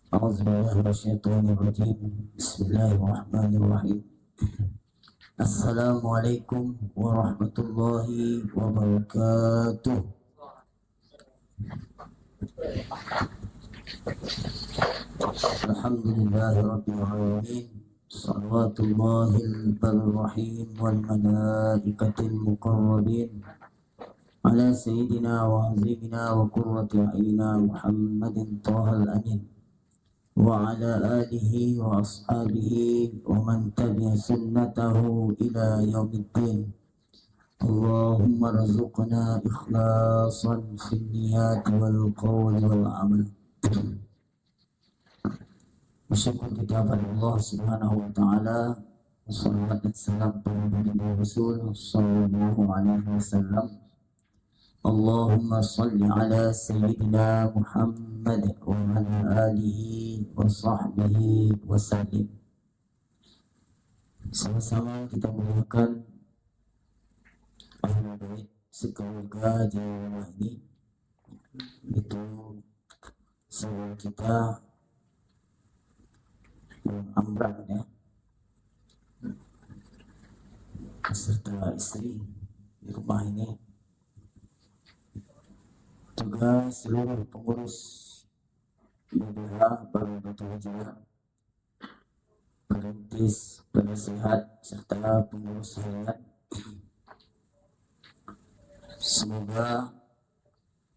أعوذ بالله من الشيطان الرجيم. بسم الله الرحمن الرحيم. السلام عليكم ورحمة الله وبركاته. الحمد لله رب العالمين. صلوات الله الرحيم والملائكة المقربين على سيدنا وعظيمنا وقرة أعيننا محمد طه الأمين وعلى آله وأصحابه ومن تبع سنته إلى يوم الدين. اللهم ارزقنا إخلاصا في النيات والقول والعمل. Bersyukur kita pada Allah Subhanahu wa taala. Salawat dan salam kepada Nabi Rasul sallallahu alaihi wasallam. Allahumma salli ala sayyidina Muhammad wa ala alihi wa sahbihi wa sallim. Sama-sama kita muliakan Ahlul Bait sekeluarga di rumah ini. Itu saudara kita Amran ya, beserta istri di rumah ini, juga seluruh pengurus BDH Baru Batu Hijrah, perintis, penasehat, serta pengurus harian. Semoga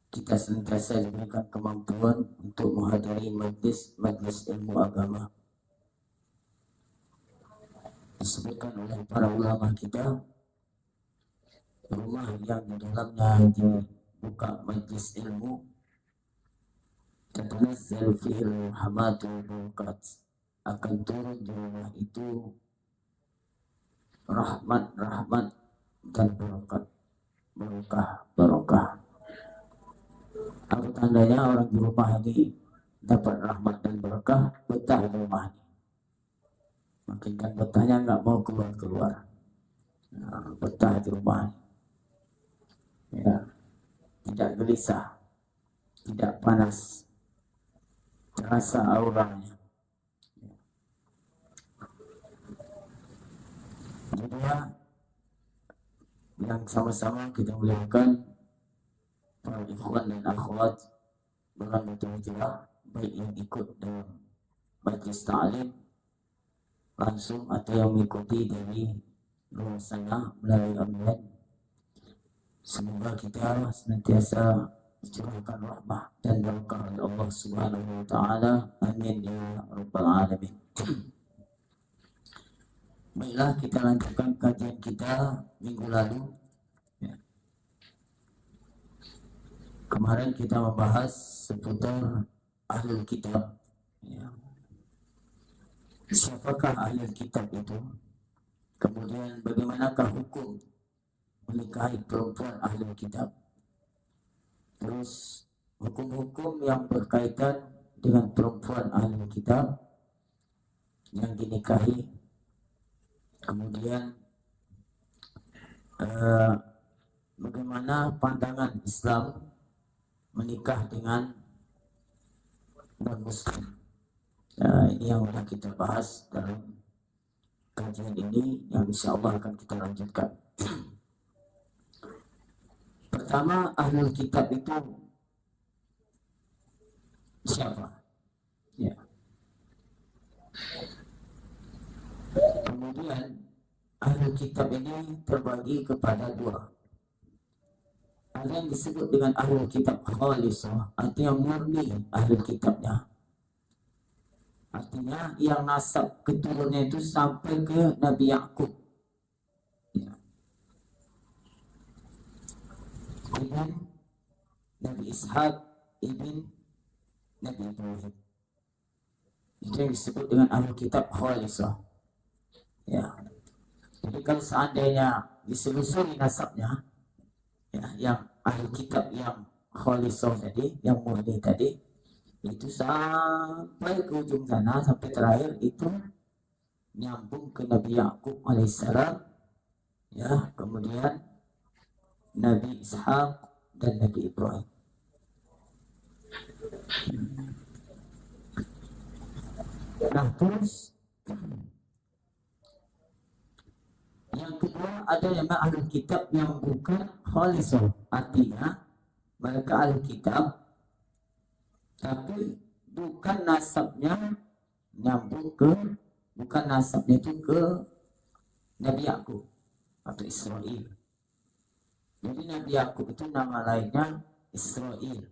kita senantiasa diberikan kemampuan untuk menghadiri majlis ilmu agama. Disebutkan oleh para ulama kita, rumah yang di dalamnya dibuka majlis ilmu, tatanazzalu fihi rahmatu wa barakat, akan turun di rumah itu rahmat dan barokah. Apa tandanya orang di rumah ini dapat rahmat dan berkah? Betah di rumah ini. Makin kan betahnya nggak mau keluar. Betah di rumah ini. Ya, tidak gelisah, tidak panas, terasa auranya. Kedua, yang sama-sama kita muliakan para ikhwan dan akhwat Baru Batu Hijrah, baik yang ikut dalam majlis ta'lim langsung atau yang mengikuti dari luar sana melalui online. Semoga kita senantiasa dicurahkan rahmah dan berkah oleh Allah Subhanahu wa taala. Amin ya rabbal alamin. Baiklah, kita lanjutkan kajian kita minggu lalu. Kemarin kita membahas seputar Ahlul Kitab. Siapakah Ahlul Kitab itu? Kemudian bagaimanakah hukum menikahi perempuan Ahlul Kitab? Terus hukum-hukum yang berkaitan dengan perempuan Ahlul Kitab yang dinikahi. Kemudian bagaimana pandangan Islam menikah dengan non-muslim. Ini yang akan kita bahas dalam kajian ini, yang insya Allah akan kita lanjutkan. Pertama, Ahlul Kitab itu siapa? Ya. Kemudian Ahlul Kitab ini terbagi kepada dua. Ada yang disebut dengan Ahlul Kitab khalisah, artinya murni Ahlul Kitabnya. Artinya yang nasab keturunannya itu sampai ke Nabi Yakub. Ya. Ibn Nabi Ishaq, Ibn Nabi Ibrahim. Itu yang disebut dengan Ahlul Kitab khalisah. Ya. Jadi kalau seandainya diselusuri nasabnya, ya, yang Ahlul Kitab yang khalisah tadi, yang murni tadi, itu sampai ke ujung sana, sampai terakhir itu nyambung ke Nabi Yakub alaihissalam, ya, kemudian Nabi Ishaq dan Nabi Ibrahim. Nah, terus yang kedua ada yang ahli kitab yang bukan khalisah, artinya mereka ahli kitab tapi bukan nasabnya nyambung ke, bukan nasabnya itu ke Nabi Yakub atau Israel. Jadi Nabi Yakub itu nama lainnya Israel.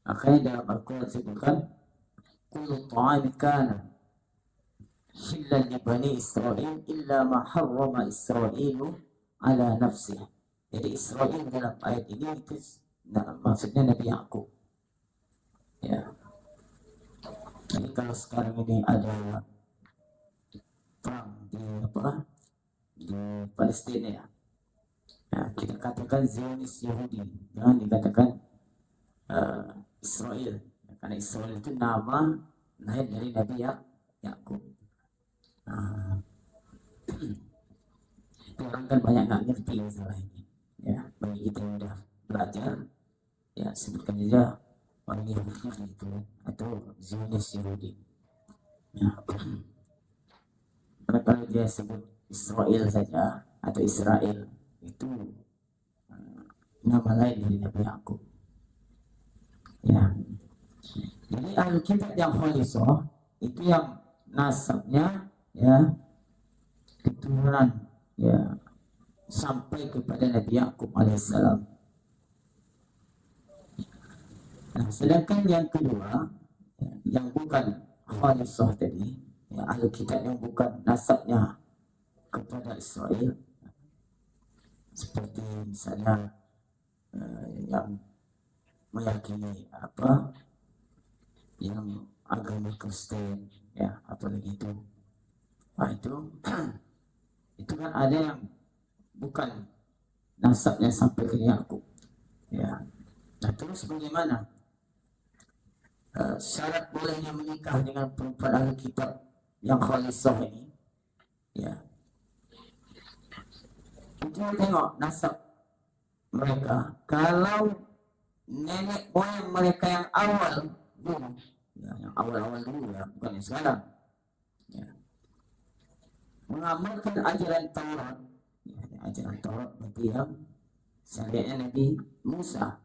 Makanya dalam Al-Quran disebutkan kullu ta'ami kana hillan li bani Israel illa ma harrama Israilu ala nafsih. Jadi Israel dalam ayat ini itu maksudnya Nabi Yakub. Ya. Jadi kalau sekarang ini ada perang di di Palestina ya, nah, kita katakan Zionis Yahudi, jangan dikatakan Israel, karena Israel itu nama lahir dari Nabi Yakub. Orang kan banyak nggak ngerti masalah ini ya, bagi kita yang udah belajar ya sebutkan saja orang Yahudi itu atau Zionis Yahudi ya. Karena kalau dia sebut Israel saja atau Israel itu nama lain dari Nabi Yakub ya. Jadi ahli kitab yang khalisah itu yang nasabnya ya keturunan ya sampai kepada Nabi Yakub alaihissalam. Nah, sedangkan yang kedua yang bukan khalisah tadi ya, ahli kitab yang bukan nasabnya kepada Israel seperti misalnya yang meyakini yang agama Kristen ya, apalagi itu itu kan ada yang bukan nasabnya sampai ke Yakub ya. Nah, terus bagaimana syarat bolehnya menikah dengan perempuan ahli kitab yang khalisah ini ya? Kita tengok nasab mereka. Kalau nenek moyang mereka yang awal dulu ya, yang awal-awal dulu ya, bukan yang sekarang ya, mengamalkan ajaran Taurat ya, ajaran Taurat berarti yang syariatnya Nabi Musa,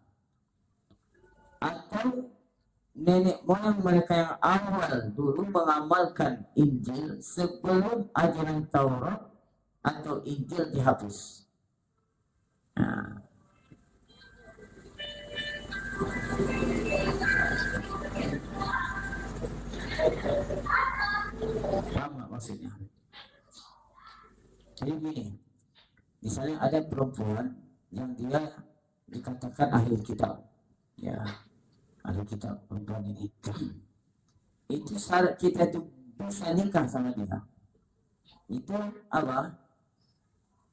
atau nenek moyang mereka yang awal dulu mengamalkan Injil sebelum ajaran Taurat atau Injil dihapus. Nah, sama maksudnya. Jadi gini, misalnya ada perempuan yang dia dikatakan ahli kitab ya, ahli kitab perempuan ini itu syarat kita itu bisa nikah sama dia itu apa?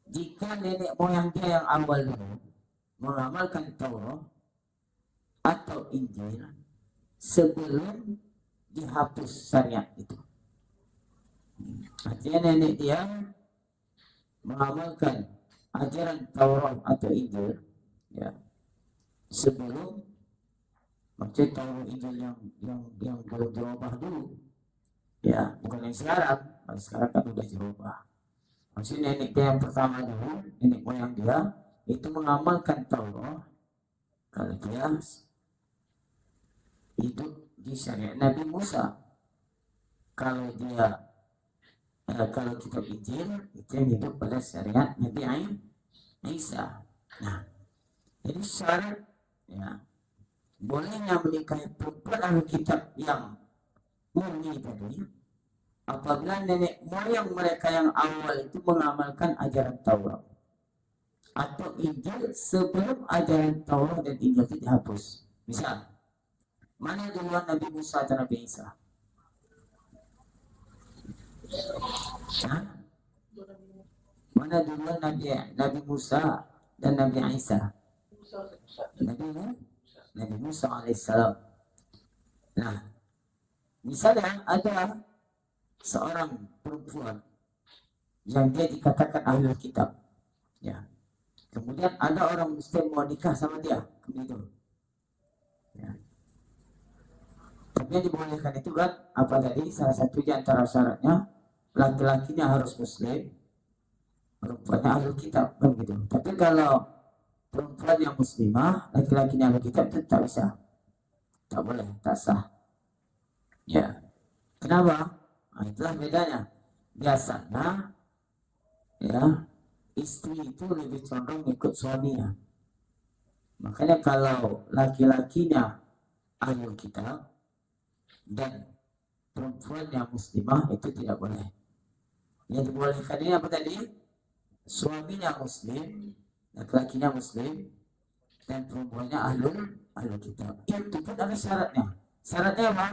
Jika nenek moyang dia yang awal dulu mengamalkan Taurat atau Injil sebelum dihapus syariat itu. Artinya nenek dia mengamalkan ajaran Taurat atau Injil ya sebelum, maksudnya Taurat Injil yang belum dirubah dulu ya, bukan yang sekarang. Kalau sekarang kan udah dirubah. Maksudnya nenek dia yang pertama dulu, nenek moyang dia itu mengamalkan Taurat kalau dia hidup di syariat Nabi Musa. Kalau dia kalau kitab Injil itu yang hidup pada syariat Nabi Isa. Nah, jadi syarat ya bolehnya menikahi perempuan ahli kitab yang murni tadi apabila nenek moyang mereka yang awal itu mengamalkan ajaran Taurat atau Injil sebelum ajaran Taurat dan Injil itu dihapus. Misal, mana duluan Nabi Musa atau Nabi Isa? Hah? Mana duluan Nabi Musa dan Nabi Isa? Nabi Musa alaihissalam. Nah, misalnya ada seorang perempuan yang dia dikatakan ahli kitab ya, kemudian ada orang Muslim mau nikah sama dia begitu ya. Tapi yang dibolehkan itu kan apa tadi? Salah satu di antara syaratnya laki-lakinya harus muslim, perempuannya ahli kitab kan gitu. Tapi kalau perempuan yang muslimah, laki-lakinya ahli kitab itu tak bisa, tak boleh, tak sah. Ya, kenapa? Nah, itulah bedanya. Biasanya, ya, istri itu lebih condong ikut suaminya. Makanya kalau laki-lakinya ahli kitab dan perempuan yang muslimah itu tidak boleh. Yang dibolehkan ini apa tadi? Suaminya muslim, laki-lakinya muslim, dan perempuannya ahli kitab. Itu pun ada syaratnya. Syaratnya apa?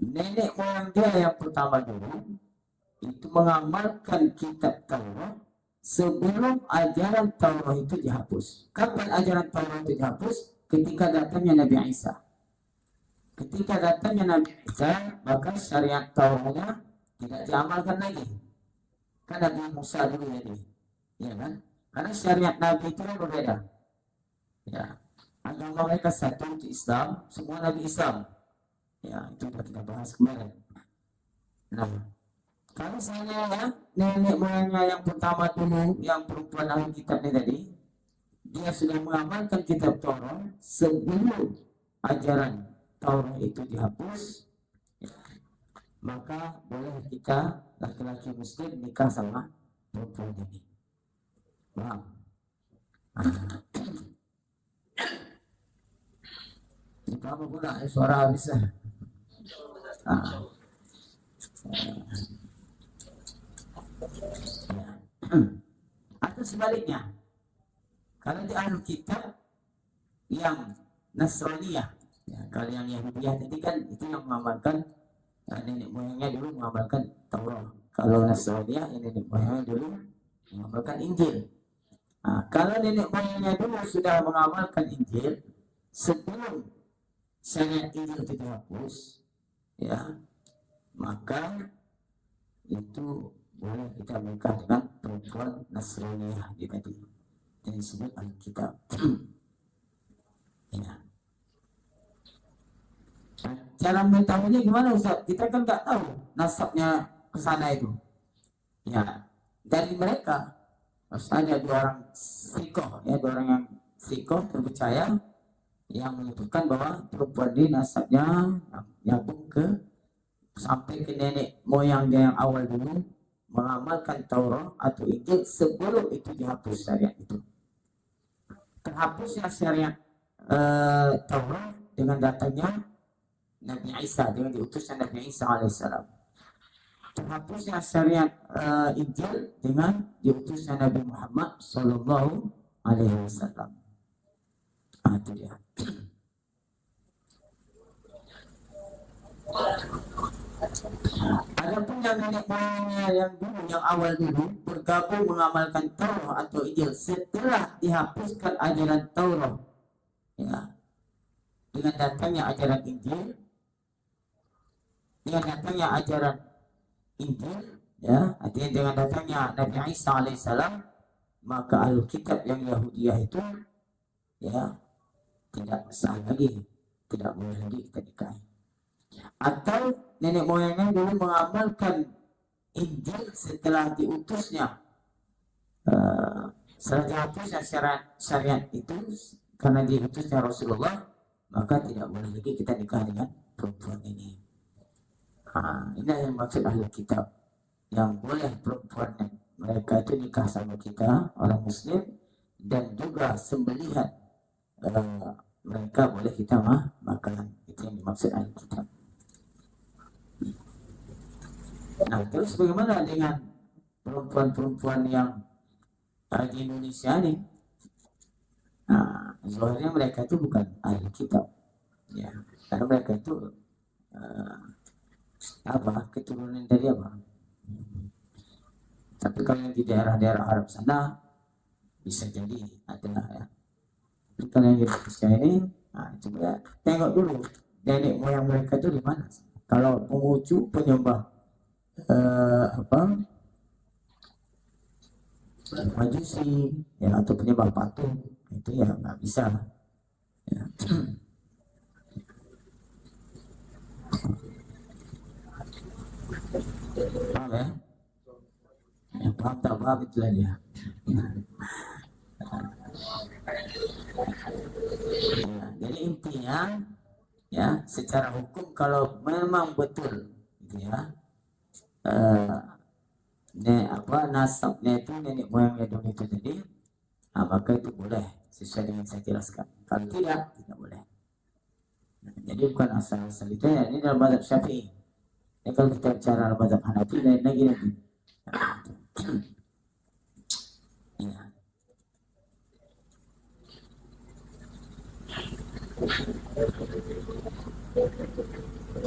Nenek moyang dia yang pertama dulu itu mengamalkan kitab Taurat sebelum ajaran Taurat itu dihapus. Kapan ajaran Taurat itu dihapus? Ketika datangnya Nabi Isa. Ketika datangnya Nabi Isa, maka syariat Tauratnya tidak diamalkan lagi. Kan Nabi Musa dulu jadi, ya kan? Karena syariat Nabi itu kan berbeda. Ya, agama mereka satu itu Islam, semua Nabi Islam. Ya, itu sudah kita bahas kemarin. Nah, kalau saya ya, nenek moyangnya yang pertama dulu, yang perempuan ahli kitab ini tadi, dia sudah mengamalkan kitab Taurat sebelum ajaran Taurat itu dihapus, ya, maka boleh kita laki-laki muslim nikah sama perempuan ini. Paham? Ini apa pula suara habis lah. Atau sebaliknya, kalau di ahli kitab yang Nasraniyah, ya, kalau yang Yahudiyah tadi kan itu yang mengamalkan nenek moyangnya dulu mengamalkan Taurat. Kalau Nasraniyah yang nenek moyangnya dulu mengamalkan Injil. Nah, kalau nenek moyangnya dulu sudah mengamalkan Injil sebelum syariat Injil itu dihapus, ya, maka itu boleh kita menikah dengan perempuan Nasraniyah tadi yang disebut Alkitab. Ya. Nah, cara mengetahuinya gimana Ustaz? Kita kan nggak tahu nasabnya ke sana itu. Ya, dari mereka harus ada dua orang sikoh, ya, dua orang yang sikoh terpercaya yang menyebutkan bahwa perempuan ini nasabnya nyambung ke sampai ke nenek moyang dia yang awal dulu mengamalkan Taurat atau Injil sebelum itu dihapus syariat itu. Terhapusnya syariat Taurat dengan datangnya Nabi Isa, dengan diutusnya Nabi Isa alaihissalam. Terhapusnya syariat Injil dengan diutusnya Nabi Muhammad sallallahu alaihi wasallam. Itu dia. Adapun yang nenek moyangnya yang dulu, yang awal dulu bergabung mengamalkan Taurat atau Injil setelah dihapuskan ajaran Taurat, ya, dengan datangnya ajaran Injil, ya, artinya dengan datangnya Nabi Isa alaihissalam, maka Alkitab yang Yahudiyah itu, ya, tidak sah lagi, tidak boleh lagi kita nikahi. Atau nenek moyangnya dulu mengamalkan Injil setelah diutusnya, setelah dihapusnya syariat itu karena diutusnya Rasulullah, maka tidak boleh lagi kita nikah dengan perempuan ini. Ini yang maksud ahli kitab, yang boleh perempuan mereka itu nikah sama kita orang muslim, dan juga sembelihan mereka boleh kita makan. Itu yang dimaksud ahli kitab. Nah, terus bagaimana dengan perempuan-perempuan yang di Indonesia ini? Nah, sebenarnya mereka itu bukan ahli kitab, ya, karena mereka itu keturunan dari apa? Tapi kalau yang di daerah-daerah Arab sana bisa jadi ada, ya. Tapi kalau yang di Indonesia ini, coba tengok dulu nenek moyang mereka itu di mana. Kalau pengucu penyembah Majusi, ya, atau penyembah patung, itu ya nggak bisa, ya. Faham ya? Paham tak paham itulah dia. Ya, jadi intinya ya secara hukum kalau memang betul gitu ya, nasabnya itu nenek moyangnya dulu itu tadi, maka itu boleh sesuai dengan saya jelaskan. Kalau tidak boleh. Jadi bukan asal-asal itu ya, ini dalam mazhab Syafi'i. Ya, kalau kita bicara dalam mazhab Hanafi lain lagi nanti. Ya.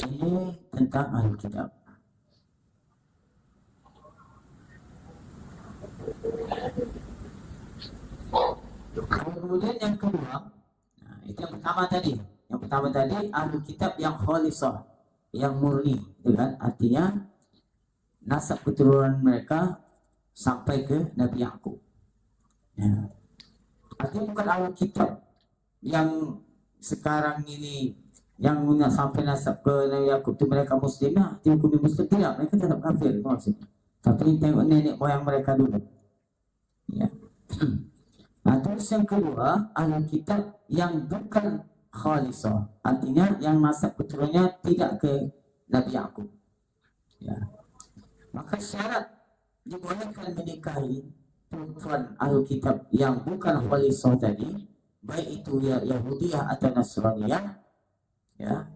Ini tentang Ahlul Kitab. Kemudian yang kedua, itu yang pertama tadi. Yang pertama tadi Ahlul Kitab yang khalisah, yang murni, gitu kan? Artinya nasab keturunan mereka sampai ke Nabi Yakub. Ya. Artinya bukan Ahlul Kitab yang sekarang ini yang sampai nasab ke Nabi Yakub itu mereka muslimah, dihukumi muslim, tidak, mereka tetap kafir itu maksudnya. Tapi tengok nenek moyang mereka dulu. Ya. Nah, terus yang kedua, Ahlul Kitab yang bukan khalisah, artinya yang nasab keturunannya tidak ke Nabi Yakub. Ya. Maka syarat dibolehkan menikahi perempuan Ahlul Kitab yang bukan khalisah tadi, baik itu ya Yahudiyah atau Nasraniyah, ya.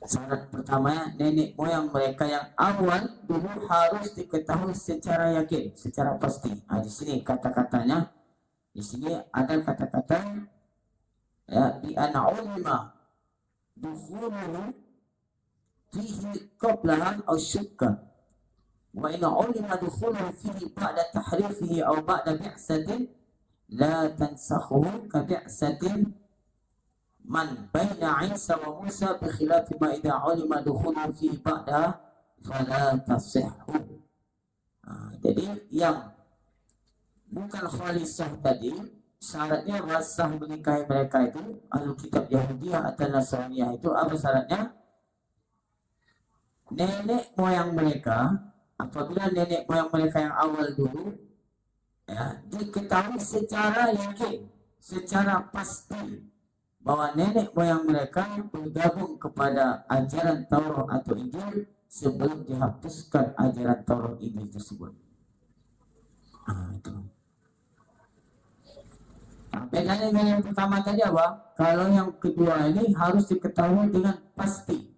Syarat pertama, nenek moyang mereka yang awal dulu harus diketahui secara yakin, secara pasti. Di sini kata-katanya, di sini ada kata-kata ya, di ana ulima dukhuluhu fihi qablaha aw syukka wa in ulima dukhuluhu fihi ba'da tahrifihi aw ba'da bi'satin la tansakhuhu ka bi'satin man baina Isa wa Musa bi khilafi ma idza ulima dukhulu fi ba'da fala tasihhu. Jadi yang bukan khalisah tadi syaratnya sah menikahi mereka itu Ahlul Kitab Yahudiyah atau Nasraniyah itu apa syaratnya? Nenek moyang mereka, apabila nenek moyang mereka yang awal dulu ya diketahui secara yakin, secara pasti bahwa nenek moyang mereka bergabung kepada ajaran Taurat atau Injil sebelum dihapuskan ajaran Taurat Injil tersebut. Itu. Bedanya dengan yang pertama tadi apa? Kalau yang kedua ini harus diketahui dengan pasti.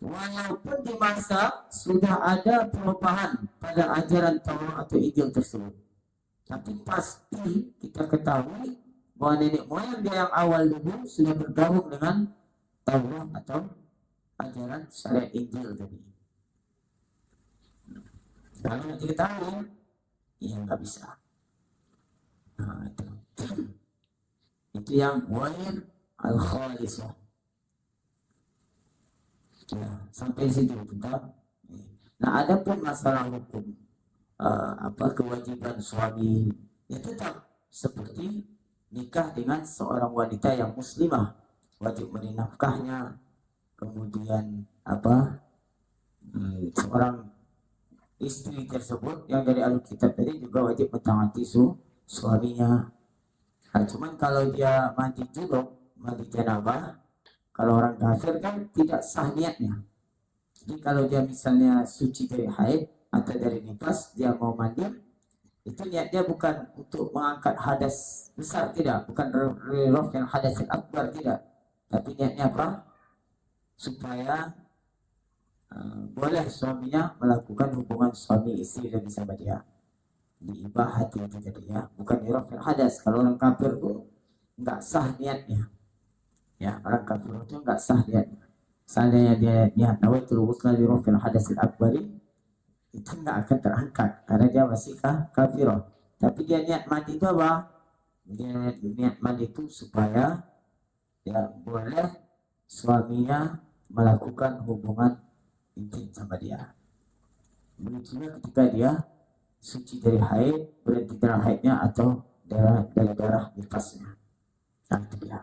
Walaupun di masa sudah ada perubahan pada ajaran Taurat atau Injil tersebut, tapi pasti kita ketahui bahwa nenek moyang dia yang awal dulu sudah bergabung dengan Taurat atau ajaran syariat Injil tadi. Kalau tidak diketahui, ya nggak bisa. Itu yang wair al-khalisah. Ya, sampai situ kita. Nah, ada pun masalah hukum. Kewajiban suami ya tetap seperti nikah dengan seorang wanita yang muslimah, wajib menafkahnya, kemudian seorang istri tersebut yang dari Ahlul Kitab tadi juga wajib mentaati suaminya. Cuman kalau dia mandi junub, mandi janabah, kalau orang kafir kan tidak sah niatnya. Jadi kalau dia misalnya suci dari haid atau dari nifas, dia mau mandi, itu niatnya bukan untuk mengangkat hadas besar, tidak, bukan raf'ul hadas akbar, tidak, tapi niatnya apa? Supaya boleh suaminya melakukan hubungan suami istri dan bersama dia, diibahati itu tadi ya, bukan raf'ul hadas. Kalau orang kafir itu nggak sah niatnya, ya, orang kafir itu nggak sah niatnya. Seandainya dia niat nawaitul ghusla li raf'il hadas akbari, itu nggak akan terangkat karena dia masih kafirah. Tapi dia niat mandi itu apa? Dia niat mandi itu supaya ya boleh suaminya melakukan hubungan intim sama dia. Begitu juga ketika dia suci dari haid, berhenti darah haidnya atau darah nifasnya. Nah, itu dia.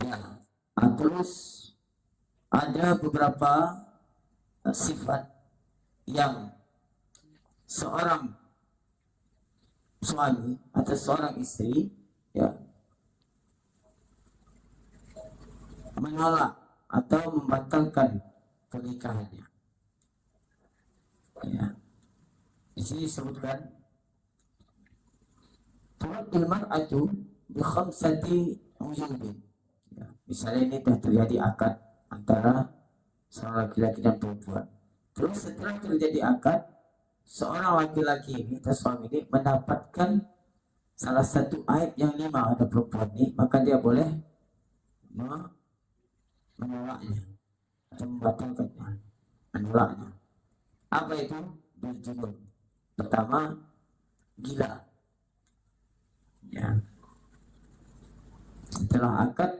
Ya. Terus ada beberapa sifat yang seorang suami atau seorang istri ya menolak atau membatalkan pernikahannya. Ya. Di sini disebutkan tu'addul mar'atu bi khamsati wujubin. Ya. Misalnya ini telah terjadi akad antara seorang laki-laki dan perempuan. Terus setelah terjadi akad, seorang laki-laki ini atau suami ini mendapatkan salah satu aib yang 5 ada perempuan ini, maka dia boleh menolaknya atau membatalkannya, menolaknya. Apa itu? Berjudul pertama, gila. Ya. Setelah akad,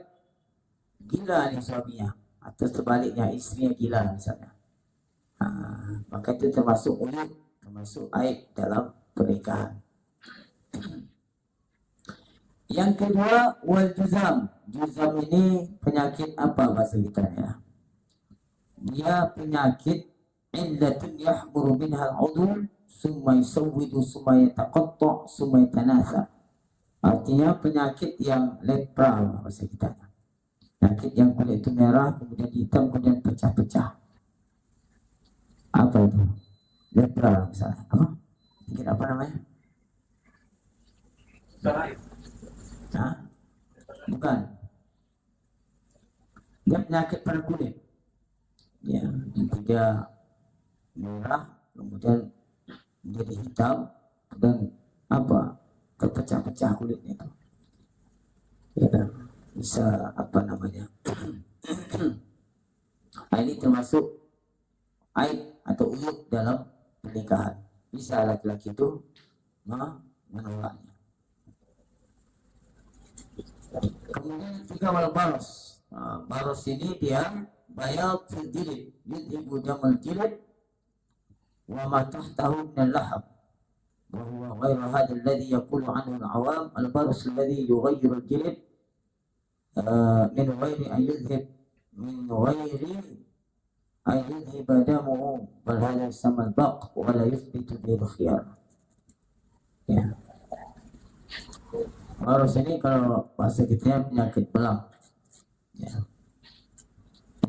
gila nih suaminya, atau sebaliknya istrinya gila misalnya. Maka itu termasuk uyub, termasuk aib dalam pernikahan. Yang kedua, wal juzam. Juzam ini penyakit apa bahasa kita ya? Dia penyakit illatun yahmuru minha al-udhu summa yusawwidu summa yataqatta summa yatanasa. Artinya penyakit yang lepra bahasa kita. Penyakit yang kulit itu merah, kemudian hitam, kemudian pecah-pecah. Apa itu? Lepra misalnya. Apa? Penyakit apa namanya? Hah? Bukan. Dia penyakit pada kulit. Ya, dia merah, kemudian menjadi hitam, dan apa? Terpecah-pecah kulitnya itu. Ya, bisa apa namanya? Ini termasuk aib atau uyub dalam pernikahan. Bisa laki-laki itu menolaknya. Kemudian ketiga wal baros. Baros ini dia bayat fil jilid, yudhibu damal jilid wa ma tahtahu min al-lahab. Wa huwa ghairu hadha alladhi yaqulu anhu al-awam al-baros alladhi yughayyiru al-jilid min ghairi an yudhib min ghairi an yudhib damuhu bal hadha yusamma al-baq wa la yuthbitu bihi al-khiyar. Ya. Baros ini kalau bahasa kita penyakit belang. Ya.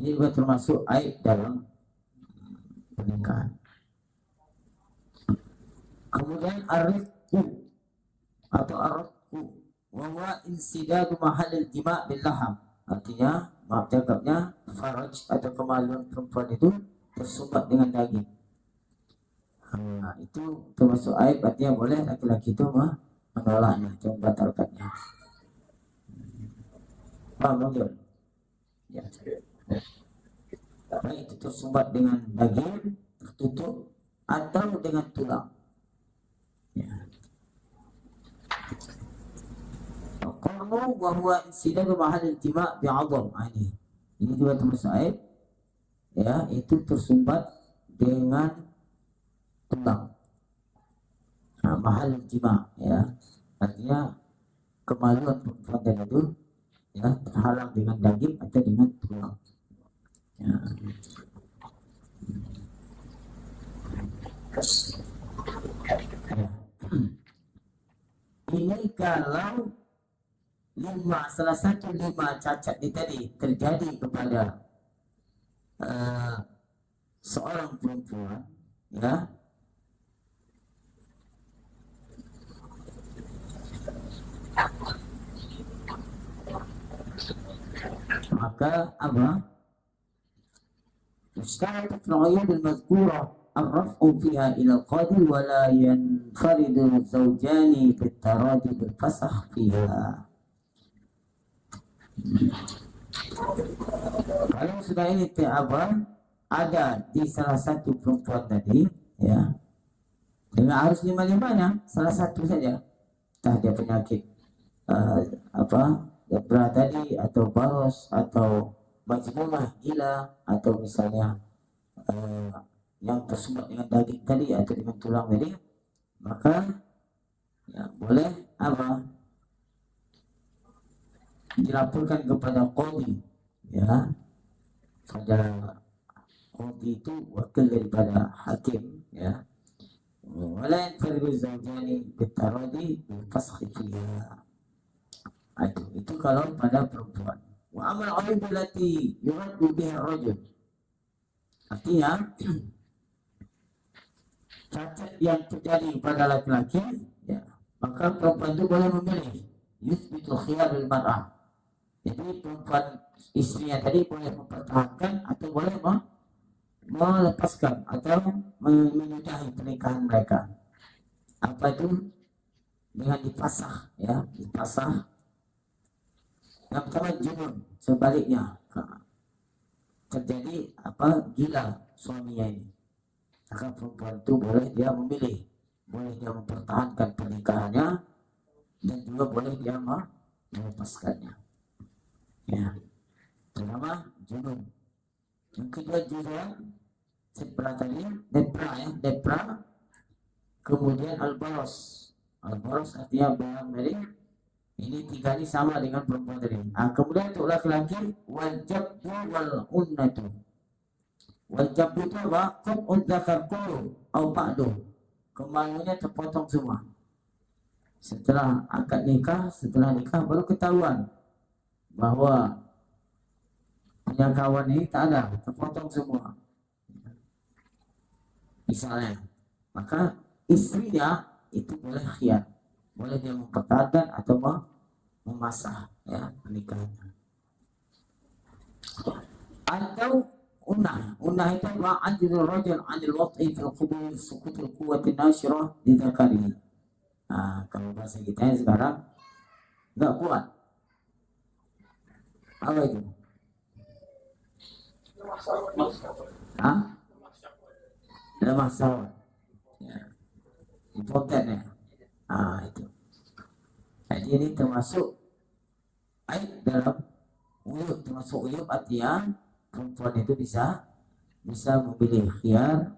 Ini juga termasuk aib dalam pernikahan. Kemudian arifku atau arifku wa insidadu mahallil jima' bil laham. Artinya, maaf cakapnya, faraj atau kemaluan perempuan itu tersumbat dengan daging. Itu termasuk aib, artinya boleh laki-laki itu menolaknya atau membatalkannya. Paham dong? Ya. Baik itu tersumbat dengan daging, tertutup, atau dengan tulang. Ya. Qarnu wa huwa insidadu mahallil jima' bi'adham. Ini juga termasuk aib. Ya, itu tersumbat dengan tulang. Mahal jima' ya. Artinya kemaluan perempuan itu ya terhalang dengan daging atau dengan tulang. Ya. Ya. Ini kalau salah satu 5 cacat ini tadi terjadi kepada seorang perempuan ya, maka apa? Mustahil fil uyub al-madhkura ar-raf'u fiha ila al-qadi wa la yanfaridu zawjani fi at-taradi bil fasakh fiha. Kalau sudah ini apa ada di salah satu perempuan tadi ya, dengan harus 5-5-nya salah satu saja, entah dia penyakit lepra tadi atau baros atau majnunah gila atau misalnya yang tersumbat dengan daging tadi atau dengan tulang tadi, maka ya boleh apa dilaporkan kepada qadhi, ya, pada qadhi itu wakil daripada hakim, ya. Wala yanfaridu zawjani bitaradi bilfasakhi fiha. Itu kalau pada perempuan. Wa amal aib allati yuraddu biha rajul. Artinya cacat yang terjadi pada laki-laki, ya, maka perempuan itu boleh memilih. Yusbitul khiyar lil mar'ah. Jadi perempuan istrinya tadi boleh mempertahankan atau boleh melepaskan atau menyudahi pernikahan mereka. Apa itu? Dengan dipasah, ya, dipasah. Yang pertama junun, sebaliknya terjadi gila suaminya ini, maka perempuan itu boleh dia memilih, boleh dia mempertahankan pernikahannya dan juga boleh dia melepaskannya, ya. Pertama junun, yang kedua juga sebelah tadi depra, kemudian albaros artinya belang dari ini, tiga ini sama dengan perempuan tadi. Kemudian untuk laki-laki wajabbu wal unnatu. Wajabbu itu apa? Qat'ud dzakar kullu au ba'du. Kemaluannya terpotong semua. Setelah akad nikah, setelah nikah baru ketahuan bahwa punya kawan ini tak ada, terpotong semua. Misalnya, maka istrinya itu boleh khiyar, boleh dia mempertahankan atau memasah, ya, pernikahannya. Atau unah itu wa ajrul rajul 'anil wat'i fil qubul sukutul quwwati nasyirah di dzakarihi. Kalau bahasa kita sekarang enggak kuat. Apa itu? Lemah syahwat. Ya. Impoten, ya. Itu. Jadi ini termasuk aib dalam uyub, termasuk uyub artinya perempuan itu bisa memilih khiyar,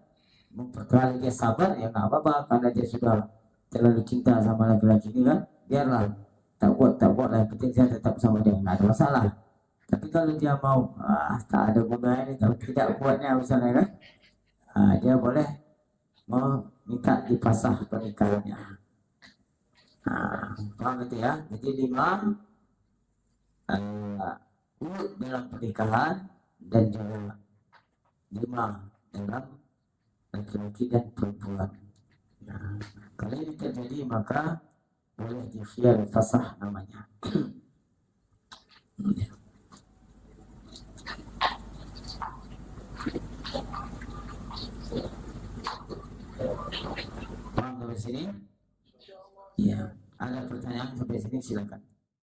mempertahankan, dia sabar, ya nggak apa-apa karena dia sudah terlalu cinta sama laki-laki ini kan, biarlah tak buat lah, yang penting saya tetap sama dia, nggak ada masalah. Tapi kalau dia mau tak ada gunanya ini, tidak kuatnya misalnya kan, dia boleh minta dipasah pernikahannya. Paham itu ya? Jadi 5 urut dalam pernikahan dan juga 5 dalam laki-laki dan perempuan. Kalau ini terjadi maka boleh dikhiyar fasah namanya. Paham sampai sini? Ya, ada pertanyaan sampai sini silakan.